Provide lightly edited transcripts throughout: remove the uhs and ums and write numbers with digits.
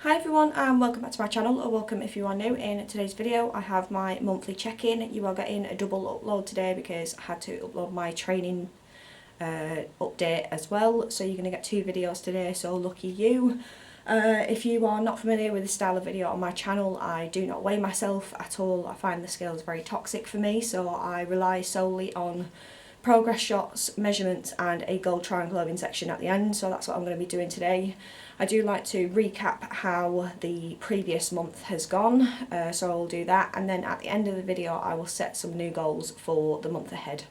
Hi everyone and welcome back to my channel, or welcome if you are new. In today's video I have my monthly check-in. You are getting a double upload today because I had to upload my training update as well, so you're going to get two videos today, so lucky you. If you are not familiar with the style of video on my channel, I do not weigh myself at all. I find the scales very toxic for me, so I rely solely on progress shots, measurements and a gold triangle in section at the end, so that's what I'm going to be doing today. I do like to recap how the previous month has gone, so I'll do that, and then at the end of the video I will set some new goals for the month ahead.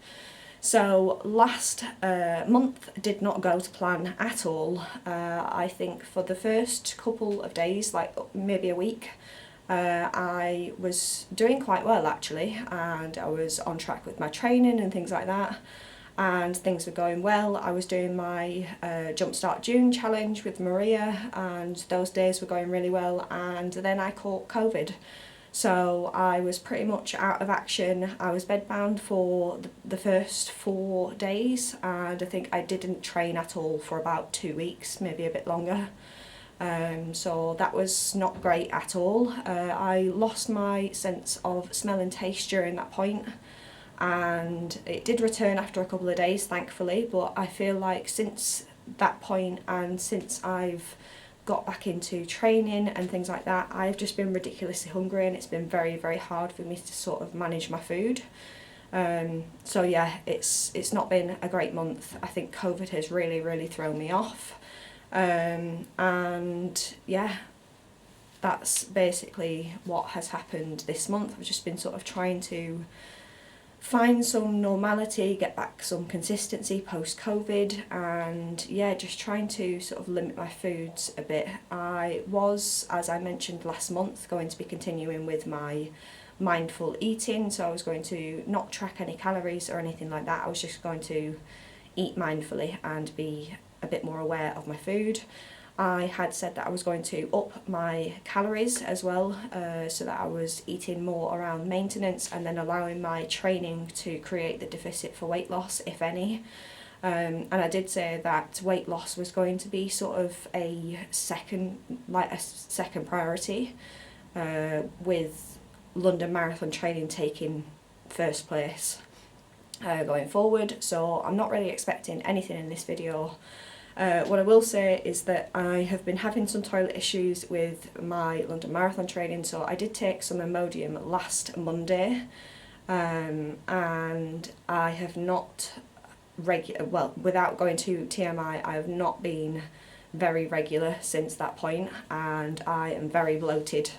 So last month did not go to plan at all. I think for the first couple of days, like maybe a week, I was doing quite well actually, and I was on track with my training and things like that, and things were going well. I was doing my Jumpstart June challenge with Maria, and those days were going really well, and then I caught COVID. So I was pretty much out of action. I was bedbound for the first 4 days, and I think I didn't train at all for about 2 weeks, maybe a bit longer. So that was not great at all. I lost my sense of smell and taste during that point, and it did return after a couple of days thankfully, but I feel like since that point and since I've got back into training and things like that, I've just been ridiculously hungry, and it's been very, very hard for me to sort of manage my food. So yeah, it's not been a great month. I think COVID has really thrown me off. And yeah, that's basically what has happened this month. I've just been sort of trying to find some normality, get back some consistency post-COVID, and yeah, just trying to sort of limit my foods a bit. I was, as I mentioned last month, going to be continuing with my mindful eating, so I was going to not track any calories or anything like that. I was just going to eat mindfully and be a bit more aware of my food. I had said that I was going to up my calories as well, so that I was eating more around maintenance and then allowing my training to create the deficit for weight loss, if any. And I did say that weight loss was going to be sort of a second priority, with London Marathon training taking first place going forward. So I'm not really expecting anything in this video. What I will say is that I have been having some toilet issues with my London Marathon training, so I did take some Imodium last Monday, and I have not without going to TMI, I have not been very regular since that point, and I am very bloated.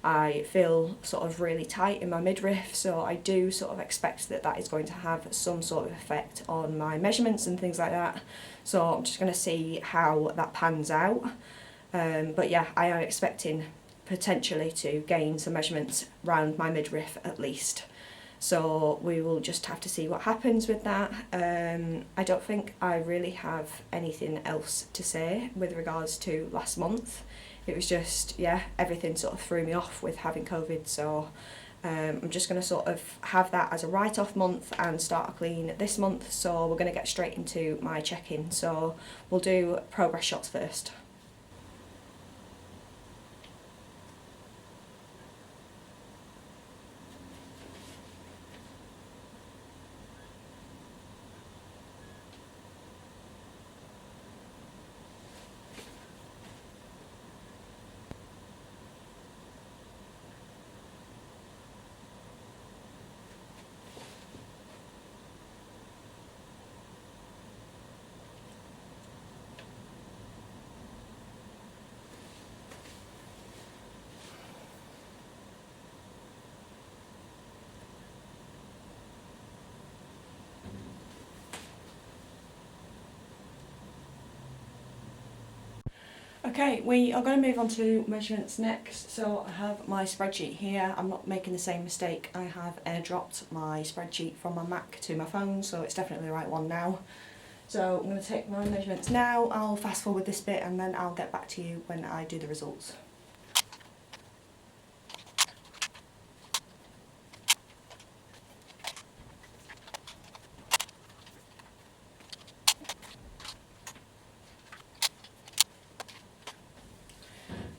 I feel sort of really tight in my midriff, so I do sort of expect that that is going to have some sort of effect on my measurements and things like that. So I'm just going to see how that pans out. But yeah, I am expecting potentially to gain some measurements around my midriff at least. So we will just have to see what happens with that. I don't think I really have anything else to say with regards to last month. It was just, yeah, everything sort of threw me off with having COVID, so I'm just going to sort of have that as a write-off month and start a clean this month. So we're going to get straight into my check-in, so we'll do progress shots first. Okay, we are going to move on to measurements next. So I have my spreadsheet here. I'm not making the same mistake. I have airdropped my spreadsheet from my Mac to my phone, so it's definitely the right one now. So I'm going to take my measurements now. I'll fast forward this bit and then I'll get back to you when I do the results.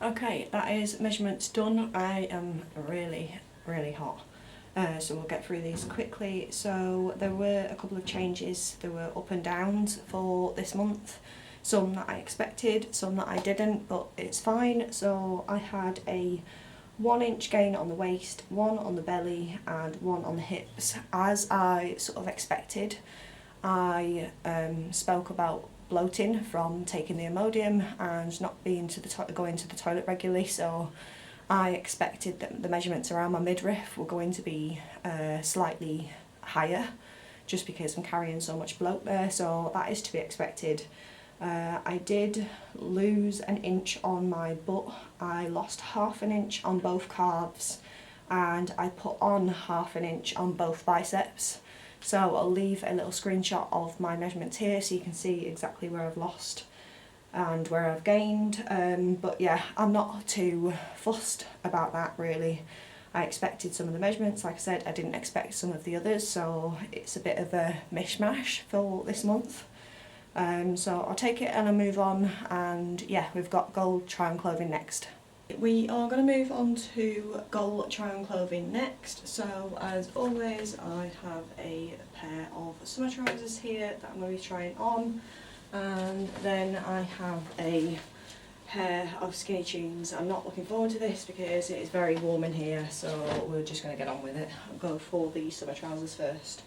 Okay, that is measurements done. I am really hot. So we'll get through these quickly. So there were a couple of changes. There were up and downs for this month. Some that I expected, some that I didn't, but it's fine. So I had a 1 inch gain on the waist, 1 on the belly and 1 on the hips. As I sort of expected, I spoke about bloating from taking the Imodium and not being going to the toilet regularly, so I expected that the measurements around my midriff were going to be slightly higher, just because I'm carrying so much bloat there, so that is to be expected. I did lose 1 inch on my butt. I lost 1/2 inch on both calves and I put on 1/2 inch on both biceps. So I'll leave a little screenshot of my measurements here so you can see exactly where I've lost and where I've gained. But yeah, I'm not too fussed about that really. I expected some of the measurements, like I said, I didn't expect some of the others, so it's a bit of a mishmash for this month. So I'll take it and I'll move on, and yeah, we've got gold try-on clothing next. We are going to move on to gold try-on clothing next. So as always, I have a pair of summer trousers here that I'm going to be trying on, and then I have a pair of skinny jeans. I'm not looking forward to this because it is very warm in here, so we're just going to get on with it. I'll go for the summer trousers first.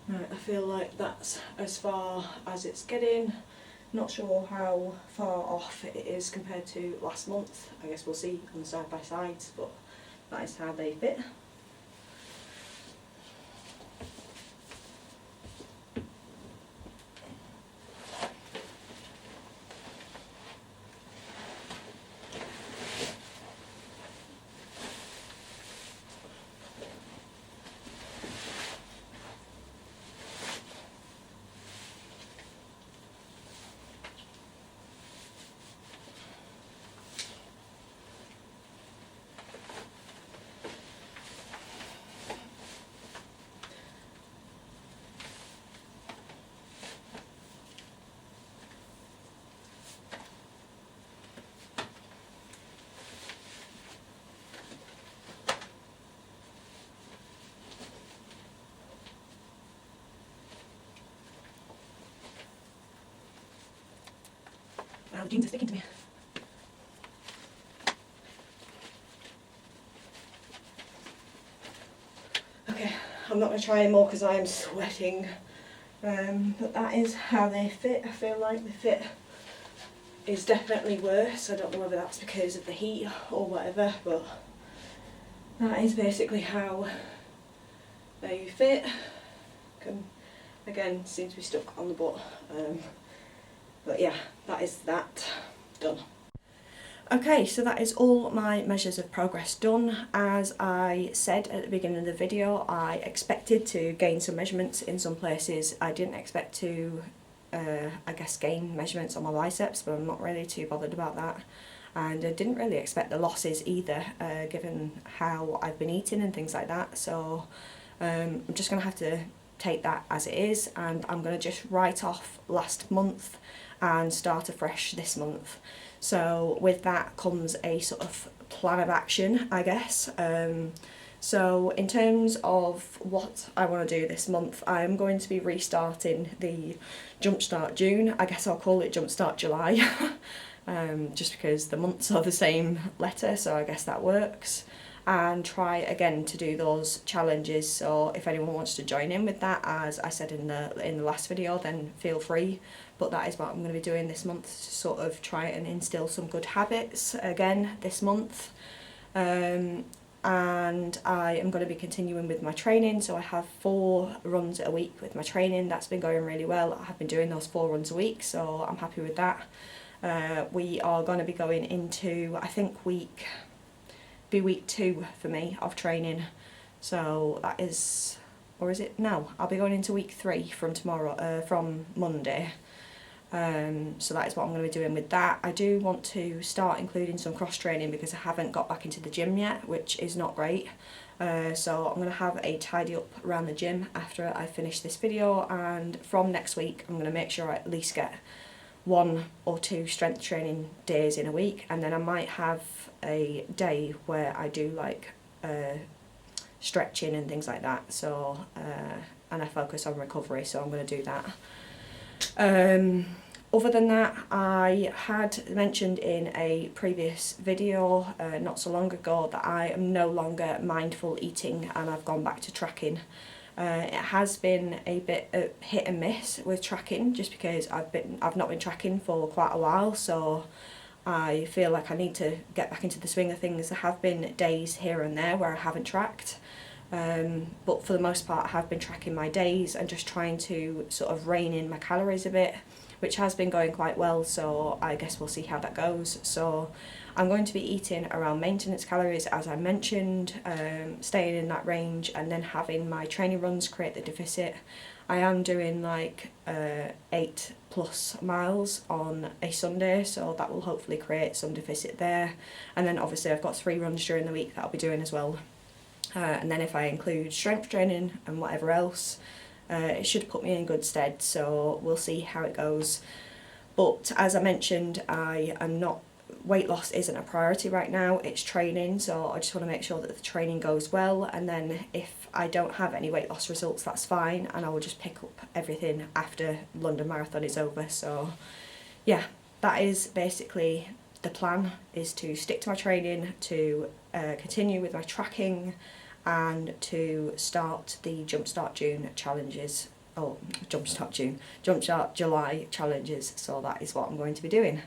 Right, I feel like that's as far as it's getting. Not sure how far off it is compared to last month. I guess we'll see on the side by sides, but that is how they fit. Wow, the jeans are sticking to me. Okay, I'm not going to try anymore because I am sweating. But that is how they fit. I feel like the fit is definitely worse. I don't know whether that's because of the heat or whatever, but that is basically how they fit. Again, seem to be stuck on the butt. But yeah, that is that done. Okay, so that is all my measures of progress done. As I said at the beginning of the video, I expected to gain some measurements in some places. I didn't expect to, I guess, gain measurements on my biceps, but I'm not really too bothered about that. And I didn't really expect the losses either, given how I've been eating and things like that. So I'm just going to have to take that as it is, and I'm going to just write off last month and start afresh this month. So with that comes a sort of plan of action, I guess. So in terms of what I want to do this month, I'm going to be restarting the Jumpstart June. I guess I'll call it Jumpstart July, just because the months are the same letter, so I guess that works. And try again to do those challenges. So if anyone wants to join in with that, as I said in the last video, then feel free. But that is what I'm going to be doing this month, to sort of try and instill some good habits again this month. And I am going to be continuing with my training, so I have 4 runs a week with my training. That's been going really well. I have been doing those 4 runs a week, so I'm happy with that. We are going to be going into, I think, week 2 for me of training, so that is or is it? No, I'll be going into week 3 from tomorrow, from Monday. So that is what I'm going to be doing with that. I do want to start including some cross training because I haven't got back into the gym yet, which is not great. So I'm going to have a tidy up around the gym after I finish this video, and from next week I'm going to make sure I at least get 1 or 2 strength training days in a week, and then I might have a day where I do like stretching and things like that, so and I focus on recovery, so I'm going to do that. Other than that, I had mentioned in a previous video not so long ago that I am no longer mindful eating and I've gone back to tracking. It has been a bit hit and miss with tracking, just because I've not been tracking for quite a while, so I feel like I need to get back into the swing of things. There have been days here and there where I haven't tracked, but for the most part I have been tracking my days and just trying to sort of rein in my calories a bit, which has been going quite well, so I guess we'll see how that goes. So I'm going to be eating around maintenance calories, as I mentioned, staying in that range, and then having my training runs create the deficit. I am doing like 8+ miles on a Sunday, so that will hopefully create some deficit there. And then obviously I've got 3 runs during the week that I'll be doing as well. And then if I include strength training and whatever else, it should put me in good stead, so we'll see how it goes. But as I mentioned, weight loss isn't a priority right now, it's training, so I just want to make sure that the training goes well, and then if I don't have any weight loss results, that's fine, and I will just pick up everything after London Marathon is over. So yeah, that is basically the plan, is to stick to my training, to continue with my tracking, and to start the Jumpstart June challenges, Jumpstart July challenges, so that is what I'm going to be doing.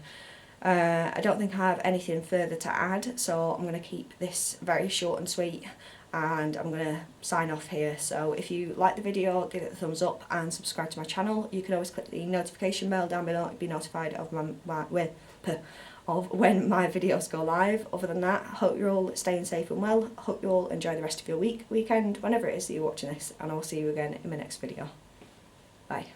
I don't think I have anything further to add, so I'm going to keep this very short and sweet, and I'm going to sign off here. So if you like the video, give it a thumbs up and subscribe to my channel. You can always click the notification bell down below to be notified of when my videos go live. Other than that, I hope you're all staying safe and well. I hope you all enjoy the rest of your weekend, whenever it is that you're watching this, and I will see you again in my next video. Bye.